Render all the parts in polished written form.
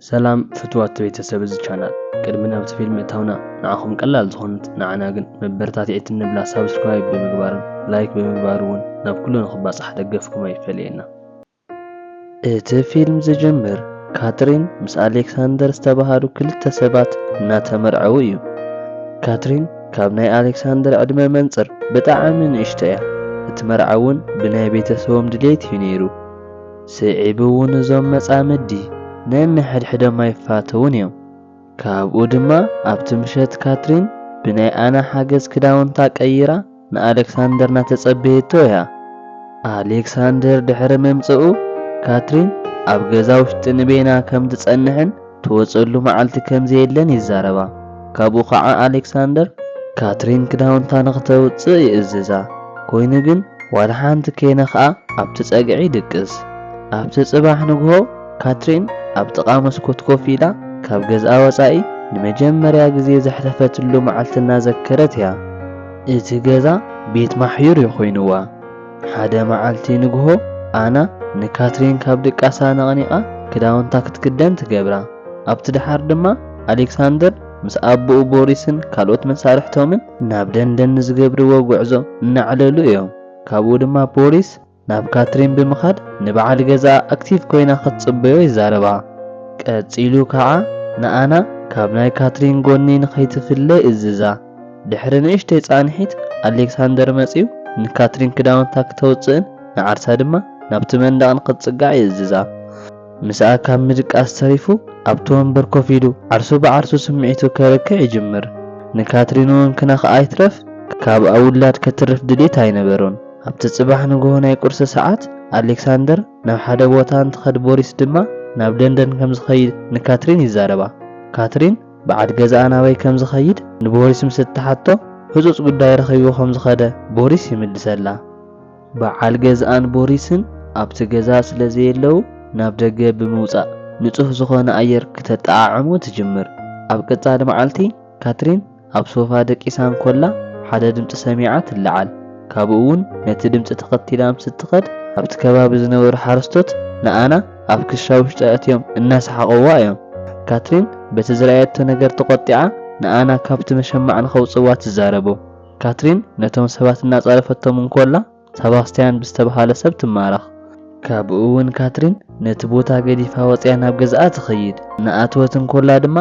سلام فتوات بيتسب الچانل قدمنا بفيلم اتاونا نعاكم قلال زخونت نعنا ግን መበረታትዒት እንብላ ሳብስክራይብ ብምግባርን ላይክ ብምግባርን ናብ ኩሉ ንኽባጽሕ ደገፍኩም አይፈልየና። እቲ ፊልም ዝጀምር ካትሪን ምስ አሌክሳንደር ዝተባሃሉ ክልተ ሰባት እናተመርዐው እዩ። ካትሪን ካብ ናይ አሌክሳንደር ዕድመ መንጽር ብጣዕሚ ንእሽቶ እያ። እቲ መርዓውን ብናይ ቤተሰቦም ድሌት እዩ ነይሩ። ስዒብውን እዞም መጻምዲ ነንሕድሕዶም አይፋተውን እዮም። ካብኡ ድማ ኣብቲ ምሸት ካትሪን ብናይ ኣና ሓገዝ ክዳውንታ ቀይራ ንአሌክሳንደር ናተጸበየቶ እያ። አሌክሳንደር ድሕሪ መምጽኡ ካትሪን ኣብ ገዛ ውሽጢ ንቤና ከም ትጸንሕን ትወጸሉ መዓልቲ ከም ዘየለን ይዛረባ። ካብኡ ከዓ አሌክሳንደር ካትሪን ክዳውንታ ንኽተውጽእ ይእዝዛ። ኮይኑ ግን ዋላ ሓንቲ ከይነ ከዓ ኣብቲ ጸግዒ ድቅስ። ኣብቲ ጽባሕ ንግሆ ካትሪን ኣብ ጥቓ መስኮት ኮፍ ኢላ ካብ ገዝኣ ወጻኢ ንመጀመርያ ግዜ ዘሕለፈትሉ መዓልቲ እናዘከረት እያ። እቲ ገዛ ቤት ማሕዩር ኮይኑዋ። ሓደ መዓልቲ ንግሆ ኣና ንካትሪን ካብ ድቃሳ ነቕኒቓ ክዳውንታ ክትክደን ትገብራ። ኣብቲ ድሓር ድማ አሌክሳንደር ምስ ኣቦኡ ቦሪስን ካልኦት መሳርሕቶምን ናብ ደንደን ዝገብርዎ ጉዕዞ እናዕለሉ እዮም። ካብኡ ድማ ቦሪስ ናብ ካትሪን ብምኻድ ንበዓል ገዛ ኣክቲቭ ኮይና ክትጽበዮ ይዛረባ። ቀጺሉ ከዓ ንኣና ካብ ናይ ካትሪን ጎኒ ንኸይትፍለ እዝዛ። ድሕሪ ንእሽተይ ጻንሒት አሌክሳንደር መጺኡ ንካትሪን ክዳውንታ ክተውጽእን ንዓርሳ ድማ ናብቲ መንደቕ ንኽትጽጋዕ ይእዝዛ። ምስኣ ካብ ምድቃስ ተሪፉ ኣብቲ ወንበር ኮፍ ኢሉ ዓርሱ ብዓርሱ ስምዒቱ ከርክዕ ይጅምር። ንካትሪን እውን ክነኽኣ ይትረፍ ካብ ኣውላድ ከትርፍ ድሌት ኣይነበሮን። ኣብቲ ጽባሕ ንግሆ ናይ ቁርሲ ሰዓት አሌክሳንደር ናብ ሓደ ቦታ እንትኸድ ቦሪስ ድማ ናብ ደንደን ከም ዝኸይድ ንካትሪን ይዛረባ። ካትሪን በዓል ገዛኣ ናበይ ከም ዝኸይድ ንቦሪስ ምስ እትሓቶ ህጹጽ ጉዳይ ረኺቡ ከም ዝኸደ ቦሪስ ይምልሰላ። በዓል ገዛኣን ቦሪስን ኣብቲ ገዛ ስለ ዘየለው ናብ ደገ ብምውጻእ ንጹህ ዝኾነ ኣየር ክተጠዓዕሙ ትጅምር። ኣብ ቀጻሊ መዓልቲ ካትሪን ኣብ ሶፋ ደቂሳን ኮላ ሓደ ድምፂ ሰሚዓ ትለዓል። ካብኡ እውን ነቲ ድምፂ ተኸቲላ ምስ እትኸድ ኣብቲ ከባቢ ዝነበሩ ሓረስቶት ንኣና ኣብ ክሻ ውሽጢ ኣትዮም እናሰሓቐዋ እዮም። ካትሪን በቲ ዝረኣየቶ ነገር ተቆጢዓ ንኣና ካብቲ መሸማዕ ንኸውፅዋ ትዛረቦ። ካትሪን ነቶም ሰባት እናጻረፈቶም እንኮላ ሰባስቲያን ብዝተባሃለ ሰብ ትማረኽ። ካብኡ እውን ካትሪን ነቲ ቦታ ገዲፋ ወፅያ ናብ ገዝኣ ትኸይድ። ንኣትወት እንኮላ ድማ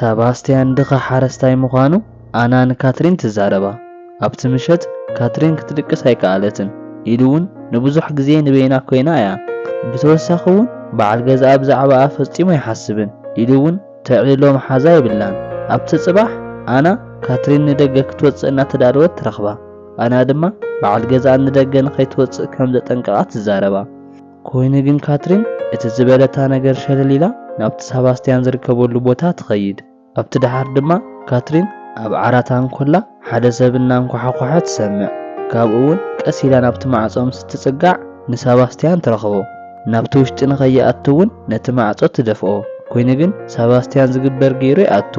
ሰባስቲያን ድኻ ሓረስታይ ምዃኑ ኣና ንካትሪን ትዛረባ። ኣብቲ ምሸት ካትሪን ክትድቅስ ኣይከኣለትን። ኢሉ እውን ንብዙሕ ግዜ ንቤና ኮይና እያ። ብተወሳኺ እውን በዓል ገዛኣ ብዛዕባኣ ፈጺሙ ኣይሓስብን። ኢሉ እውን ተዕልሎ መሓዛ ይብላን። ኣብቲ ጽባሕ ኣና ካትሪን ንደገ ክትወፅእ እናተዳለወት ትረኽባ። ኣና ድማ በዓል ገዛኣ ንደገ ንኸይትወፅእ ከም ዘጠንቀቓ ትዛረባ። ኮይኑ ግን ካትሪን እቲ ዝበለታ ነገር ሸለሊላ ናብቲ ሰባስቲያን ዝርከበሉ ቦታ ትኸይድ። ኣብቲ ድሓር ድማ ካትሪን ኣብ ዓራታ እንኮላ ሓደ ሰብ እናንኳሓኳሐ ትሰምዕ። ካብኡ እውን ቀስ ኢላ ናብቲ ማዕጾ ምስ ትጽጋዕ ንሰባስቲያን ትረኽቦ። ናብቲ ውሽጢ ንኸይኣቱ እውን ነቲ ማዕጾ ትደፍኦ። ኮይኑ ግን ሰባስቲያን ዝግበር ገይሩ ይኣቱ።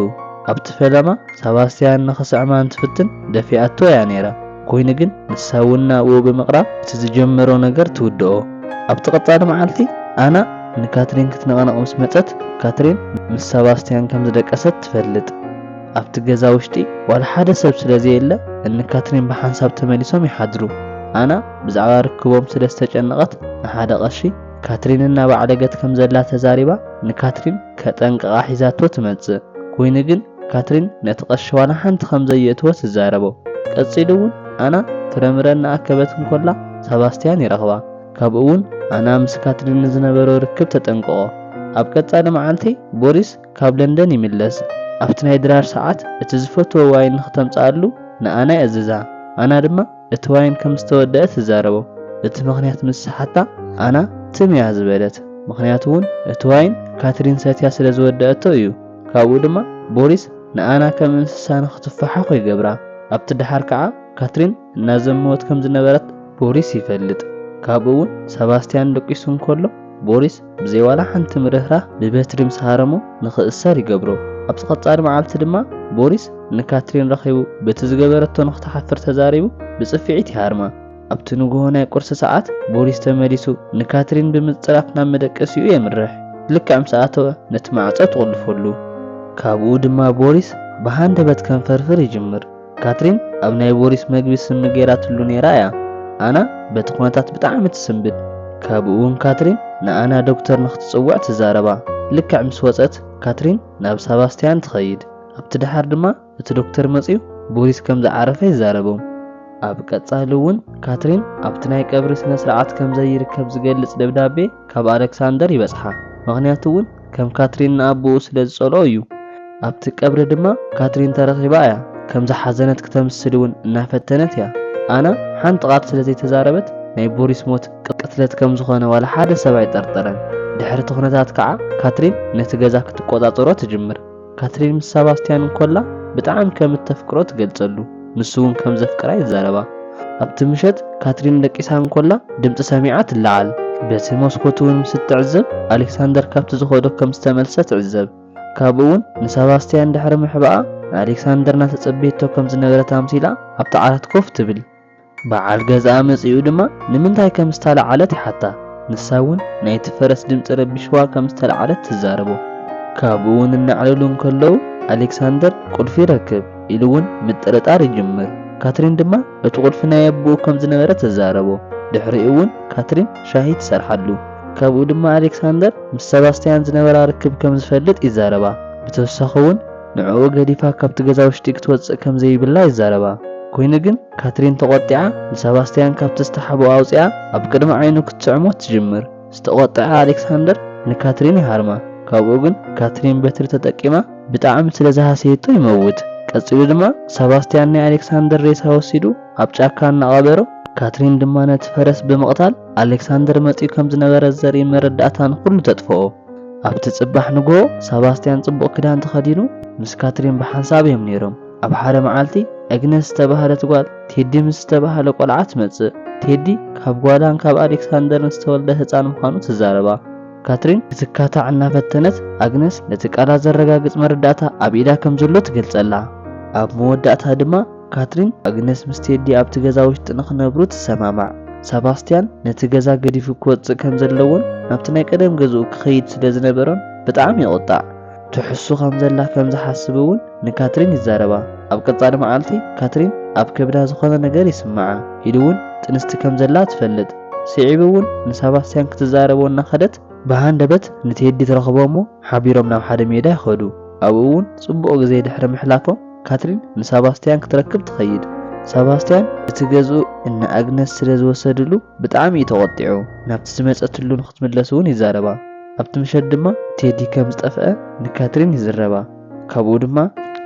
ኣብቲ ፈለማ ሰባስቲያን ንኽስዕማ እንትፍትን ደፊኣቶ እያ ነይራ። ኮይኑ ግን ንሳ እውን ናብኡ ብምቕራብ እቲ ዝጀመሮ ነገር ትውድኦ። ኣብቲ ቀጻሊ መዓልቲ ኣና ንካትሪን ክትነቐነቕ ምስ መጸት ካትሪን ምስ ሰባስቲያን ከም ዝደቀሰት ትፈልጥ። ኣብቲ ገዛ ውሽጢ ዋላ ሓደ ሰብ ስለ ዘየለ ካትሪን ብሓንሳብ ተመሊሶም ይሓድሩ። ኣና ብዛዕባ ርክቦም ስለ ዝተጨነቐት ንሓደ ቀሺ ካትሪንና ባዕለገት ከም ዘላ ተዛሪባ ንካትሪን ከጠንቅቓ ሒዛቶ ትመጽእ። ኮይኑ ግን ካትሪን ነቲ ቀሺ ዋላ ሓንቲ ከም ዘየእትዎ ትዛረቦ። ቀጺሉ እውን ኣና ፍረምረ እናኣከበት እንኮላ ሰባስቲያን ይረኽባ። ካብኡ እውን ኣና ምስ ካትሪን ዝነበሮ ርክብ ተጠንቅቖ። ኣብ ቀጻሊ መዓልቲ ቦሪስ ካብ ለንደን ይምለስ። ኣብቲ ናይ ድራር ሰዓት እቲ ዝፈትዎ ዋይን ንኽተምጽኣሉ ንኣና የእዝዛ። ኣና ድማ እቲ ዋይን ከም ዝተወደአ ትዛረቦ። እቲ ምኽንያት ምስ ሰሓታ ኣና ትምያ ዝበለት። ምኽንያቱ እውን እቲ ዋይን ካትሪን ሰትያ ስለ ዝወደአቶ እዩ። ካብኡ ድማ ቦሪስ ንኣና ከም እንስሳ ንኽትፈሓኾ ይገብራ። ኣብቲ ድሓር ከዓ ካትሪን እናዘመወት ከም ዝነበረት ቦሪስ ይፈልጥ። ካብኡ እውን ሰባስቲያን ደቂሱ እንከሎ ቦሪስ ብዘይዋላ ሓንቲ ምርህራህ ብበትሪ ምስ ሃረሞ ንኽእሰር ይገብሮ። ኣብቲ ቀጻሊ መዓልቲ ድማ ቦሪስ ንካትሪን ረኺቡ በቲ ዝገበረቶ ንኽተሓፍር ተዛሪቡ ብጽፊዒት ይሃርማ። ኣብቲ ንግሆ ናይ ቁርሲ ሰዓት ቦሪስ ተመሊሱ ንካትሪን ብምጽራፍ ናብ መደቀሲኡ የምርሕ። ልክዕ ምስ ኣተወ ነቲ ማዕጾ ትቆልፈሉ። ካብኡ ድማ ቦሪስ ብሃንደበት ከንፈርፍር ይጅምር። ካትሪን ኣብ ናይ ቦሪስ መግቢ ስሚ ገይራትሉ ነይራ እያ። ኣና በቲ ኩነታት ብጣዕሚ ትስንብድ። ካብኡ እውን ካትሪን ንኣና ዶክተር ንኽትፅውዕ ትዛረባ። ልክዕ ምስ ወፀት ካትሪን ናብ ሰባስቲያን ትኸይድ። ኣብቲ ድሓር ድማ እቲ ዶክተር መፂኡ ቦሪስ ከም ዝዓረፈ ይዛረቦም። ኣብ ቀጻሊ እውን ካትሪን ኣብቲ ናይ ቀብሪ ስነ ስርዓት ከም ዘይርከብ ዝገልጽ ደብዳቤ ካብ ኣሌክሳንደር ይበጽሓ። ምክንያቱ እውን ከም ካትሪን ንኣቦኡ ስለ ዝጸልኦ እዩ። ኣብቲ ቀብሪ ድማ ካትሪን ተረኺባ እያ። ከም ዝሓዘነት ክተምስል እውን እናፈተነት እያ። ኣና ሓንቲ ቃል ስለ ዘይተዛረበት ናይ ቦሪስ ሞት ቅትለት ከም ዝኾነ ዋላ ሓደ ሰብ ኣይጠርጠረን። ድሕሪ እቲ ኩነታት ከዓ ካትሪን ነቲ ገዛ ክትቆጻጸሮ ትጅምር። ካትሪን ምስ ሰባስቲያን እንኮላ ብጣዕሚ ከም እተፍቅሮ ትገልጸሉ፣ ንሱ እውን ከም ዘፍቅራ ይዛረባ። ኣብቲ ምሸት ካትሪን ደቂሳ እንኮላ ድምፂ ሰሚዓ ትለዓል። በቲ መስኮት እውን ምስ ትዕዘብ ኣሌክሳንደር ካብቲ ዝኸዶ ከም ዝተመልሰ ትዕዘብ። ካብኡ እውን ንሰባስቲያን ድሕሪ ምሕባኣ ንኣሌክሳንደር እናተጸበየቶ ከም ዝነበረ ታምሲላ ኣብቲ ዓራት ኮፍ ትብል። በዓል ገዛኣ መጺኡ ድማ ንምንታይ ከም ዝተለዓለት ይሓታ። ንሳ እውን ናይቲ ፈረስ ድምፂ ረቢሽዋ ከም ዝተለዓለት ትዛረቦ። ካብኡ እውን እናዕለሉ እንከለዉ ኣሌክሳንደር ቁልፊ ይረክብ ኢሉ እውን ምጥርጣር ይጅምር። ካትሪን ድማ እቲ ቁልፊ ናይ ኣቦኡ ከም ዝነበረ ትዛረቦ። ድሕሪኡ እውን ካትሪን ሻሂ ትሰርሓሉ። ካብኡ ድማ ኣሌክሳንደር ምስ ሰባስቲያን ዝነበራ ርክብ ከም ዝፈልጥ ይዛረባ። ብተወሳኺ እውን ንዕኡ ገዲፋ ካብቲ ገዛ ውሽጢ ክትወፅእ ከም ዘይብላ ይዛረባ። ኮይኑ ግን ካትሪን ተቆጢዓ ንሰባስቲያን ካብቲ ዝተሓበኡ ኣውፂኣ ኣብ ቅድሚ ዓይኑ ክትስዕሞ ትጅምር። ዝተቆጥዐ ኣሌክሳንደር ንካትሪን ይሃርማ። ካብኡ ግን ካትሪን በትሪ ተጠቂማ ብጣዕሚ ስለ ዝሃሰየቶ ይመውት። ቀፂሉ ድማ ሰባስቲያን ናይ ኣሌክሳንደር ሬሳ ወሲዱ ኣብ ጫካ እናቐበሮ፣ ካትሪን ድማ ነቲ ፈረስ ብምቕታል ኣሌክሳንደር መፂኡ ከም ዝነበረ ዘርኢ መረዳእታ ንኹሉ ተጥፍኦ። ኣብቲ ጽባሕ ንግሆ ሰባስቲያን ጽቡቕ ክዳን ተኸዲኑ ምስ ካትሪን ብሓንሳብ እዮም ነይሮም። ኣብ ሓደ መዓልቲ ኣግነስ ዝተባህለት ጓል ቴዲ ምስ ዝተባህለ ቆልዓ ትመጽእ። ቴዲ ካብ ጓላን ካብ ኣሌክሳንደርን ዝተወልደ ህፃን ምዃኑ ትዛረባ። ካትሪን ክትካታዕ እናፈተነት ኣግነስ ነቲ ቃላ ዘረጋግጽ መረዳእታ ኣብ ኢዳ ከም ዘሎ ትገልጸላ። ኣብ መወዳእታ ድማ ካትሪን ኣግነስ ምስ ቴዲ ኣብቲ ገዛ ውሽጢ ንኽነብሩ ትሰማማዕ። ሰባስቲያን ነቲ ገዛ ገዲፉ ክወፅእ ከም ዘለዎን ናብቲ ናይ ቀደም ገዝኡ ክኸይድ ስለ ዝነበሮን ብጣዕሚ ይቆጣዕ። ትሕሱ ከም ዘላ ከም ዝሓስብ እውን ንካትሪን ይዛረባ። ኣብ ቀጻሊ መዓልቲ ካትሪን ኣብ ከብዳ ዝኾነ ነገር ይስምዓ ኢሉ እውን ጥንስቲ ከም ዘላ ትፈልጥ። ስዒቡ እውን ንሰባስቲያን ክትዛረቦ እናኸደት ብሃንደበት ንቴዲ ትረኽቦ እሞ ሓቢሮም ናብ ሓደ ሜዳ ይኸዱ። ኣብኡ እውን ጽቡቕ ግዜ ድሕሪ ምሕላፎም ካትሪን ንሰባስቲያን ክትረክብ ትኸይድ። ሰባስቲያን እቲ ገዝኡ እነ ኣግነስ ስለ ዝወሰድሉ ብጣዕሚ ተቆጢዑ ናብቲ ዝመፀትሉ ንኽትምለስ እውን ይዛረባ። ኣብቲ ምሸት ድማ ቴዲ ከም ዝጠፍአ ንካትሪን ይዝረባ። ካብኡ ድማ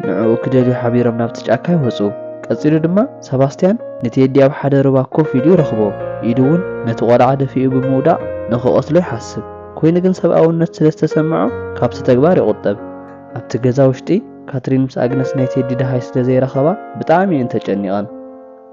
ንዕኡ ክደልዩ ሓቢሮም ናብቲ ጫካ ይወፁ። ቀፂሉ ድማ ሰባስቲያን ንቴዲ ኣብ ሓደ ሩባ ኮፍ ኢሉ ይረኽቦ። ኢዱ እውን ነቲ ቆልዓ ደፊኡ ብምውዳቕ ንኽቐትሎ ይሓስብ። ኮይኑ ግን ሰብኣውነት ስለ ዝተሰምዖ ካብቲ ተግባር ይቁጠብ። ኣብቲ ገዛ ውሽጢ ካትሪን ምስ ኣግነስ ናይ ቴዲ ድሃይ ስለ ዘይረኸባ ብጣዕሚ እየን ተጨኒቐን።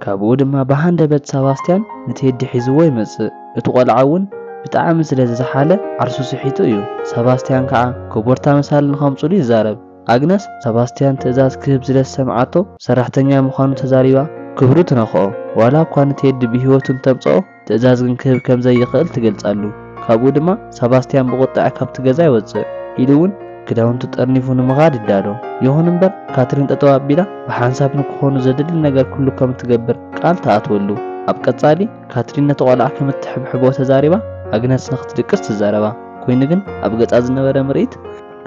ካብኡ ድማ ብሃንደበት ሰባስቲያን ንቴዲ ሒዝዎ ይመጽእ። እቲ ቆልዓ እውን ብጣዕሚ ስለ ዝዘሓለ ዓርሱ ስሒቱ እዩ። ሰባስቲያን ከዓ ከቦርታ መሳሊ ንኸምፅሉ ይዛረብ። ኣግነስ ሰባስቲያን ትእዛዝ ክህብ ስለ ዝሰምዓቶ ሰራሕተኛ ምዃኑ ተዛሪባ ክብሩ ትነኽኦ። ዋላ እኳ ንቴዲ ብሂወቱ እንተምፅኦ ትእዛዝ ግን ክህብ ከም ዘይኽእል ትገልጻሉ። ካብኡ ድማ ሰባስቲያን ብቁጣዕ ካብቲ ገዛ ይወፅእ ኢሉ እውን ክዳውንቱ ጠርኒፉ ንምኻድ ይዳሎ። ይኹን እምበር ካትሪን ጠጠው ኣቢላ ብሓንሳብ ንክኾኑ ዘድሊ ነገር ኩሉ ከም ትገብር ቃል ተኣትወሉ። ኣብ ቀጻሊ ካትሪን ነቲ ቆልዓ ከም እትሕብሕቦ ተዛሪባ ኣግነስ ንኽትድቅስ ትዛረባ። ኮይኑ ግን ኣብ ገጻ ዝነበረ ምርኢት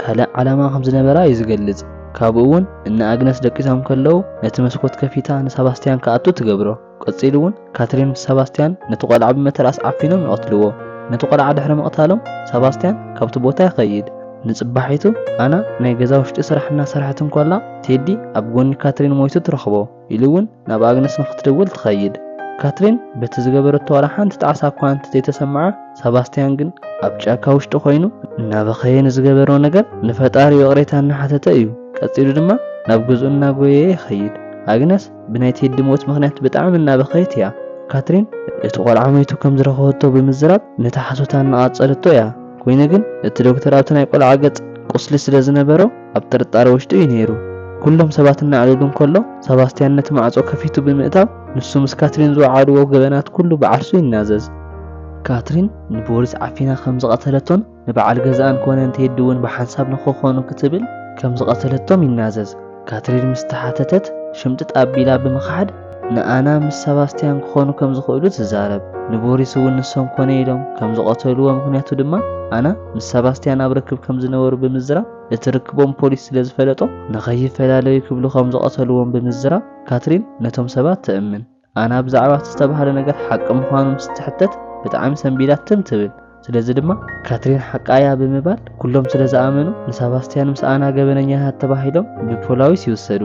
ካልእ ዓላማ ከም ዝነበራ እዩ ዝገልጽ። ካብኡ እውን እነ ኣግነስ ደቂሶም ከለዉ ነቲ መስኮት ከፊታ ንሰባስቲያን ክኣቱ ትገብሮ። ቀፂሉ እውን ካትሪን ምስ ሰባስቲያን ነቲ ቆልዓ ብመተራስ ዓፊኖም ይቐትልዎ። ነቲ ቆልዓ ድሕሪ ምቕታሎም ሰባስቲያን ካብቲ ቦታ ይኸይድ። ንጽባሒቱ ኣና ናይ ገዛ ውሽጢ ስራሕ እናሰርሐት እንኮላ ቴዲ ኣብ ጎኒ ካትሪን ሞይቱ ትረኽቦ ኢሉ እውን ናብ ኣግነስ ንኽትደውል ትኸይድ። ካትሪን በቲ ዝገበረቶ ዋላ ሓንቲ ጣዕሳ እኳ እንተዘይተሰምዓ ሰባስቲያን ግን ኣብ ጫካ ውሽጢ ኮይኑ እናበኸየ ንዝገበሮ ነገር ንፈጣሪ ቅሬታ እናሓተተ እዩ። ቀፂሉ ድማ ናብ ገዝኡ እናጎየየ ይኸይድ። ኣግነስ ብናይ ቴዲ ሞት ምኽንያት ብጣዕሚ እናበኸየት እያ። ካትሪን እቲ ቆልዓ ሞይቱ ከም ዝረኸበቶ ብምዝራብ ነቲ ሓሶታ እናቐጸለቶ እያ። ኮይኑ ግን እቲ ዶክተር ኣብቲ ናይ ቆልዓ ገጽ ቁስሊ ስለ ዝነበሮ ኣብ ጥርጣረ ውሽጢ እዩ ነይሩ። ኩሎም ሰባት እናዕለሉ እንከሎ ሰባስቲያን ነቲ ማዕጾ ከፊቱ ብምእታው ንሱ ምስ ካትሪን ዝወዓልዎ ገበናት ኩሉ ብዓርሱ ይናዘዝ። ካትሪን ንቦሪስ ዓፊና ከም ዝቐተለቶን ንበዓል ገዛን ኮነ እንተይድውን ብሓንሳብ ንኽኾኑ ክትብል ከም ዝቐተለቶም ይናዘዝ። ካትሪን ምስ ተሓተተት ሽምጥጥ ኣቢላ ብምኽሓድ ንኣና ምስ ሰባስቲያን ክኾኑ ከም ዝኽእሉ ትዛረብ። ንቦሪስ እውን ንሶም ኮነ ኢሎም ከም ዝቐተልዎ ምኽንያቱ ድማ ኣና ምስ ሰባስቲያን ኣብ ርክብ ከም ዝነበሩ ብምዝራብ እቲ ርክቦም ፖሊስ ስለ ዝፈለጦ ንኸይፈላለዩ ክብሉ ከም ዝቐተልዎም ብምዝራብ ካትሪን ነቶም ሰባት ትእምን። ኣና ብዛዕባ ዝተባህለ ነገር ሓቂ ምዃኑ ምስ ትሕተት ብጣዕሚ ሰንቢላ ትብል። ስለዚ ድማ ካትሪን ሓቃያ ብምባል ኩሎም ስለ ዝኣመኑ ንሰባስቲያን ምስ ኣና ገበነኛታት ተባሂሎም ብፖላዊስ ይውሰዱ።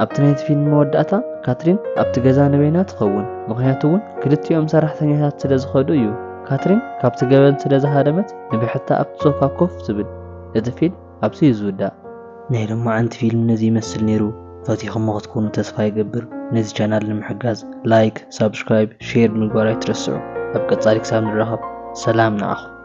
ኣብቲ ናይቲ ፊልም መወዳእታ ካትሪን ኣብቲ ገዛ ንበይና ትኸውን። ምክንያቱ እውን ክልቲኦም ሰራሕተኛታት ስለ ዝኸዱ እዩ። ካትሪን ካብቲ ገበን ስለ ዝሃደመት ንብሕታ ኣብቲ ሶፋ ኮፍ ትብል። እቲ ፊልም ኣብሱ እዩ ዝውዳእ። ናይ ሎማዓንቲ ፊልም ነዚ ይመስል ነይሩ። ፈቲኹም ክትኮኑ ተስፋ ይገብር። ነዚ ቻናል ንምሕጋዝ ላይክ፣ ሰብስክራይብ፣ ሼር ምግባር ኣይትረስዑ። ኣብ ቀጻሊ ክሳብ ንራኸብ ሰላም ንዓኹም።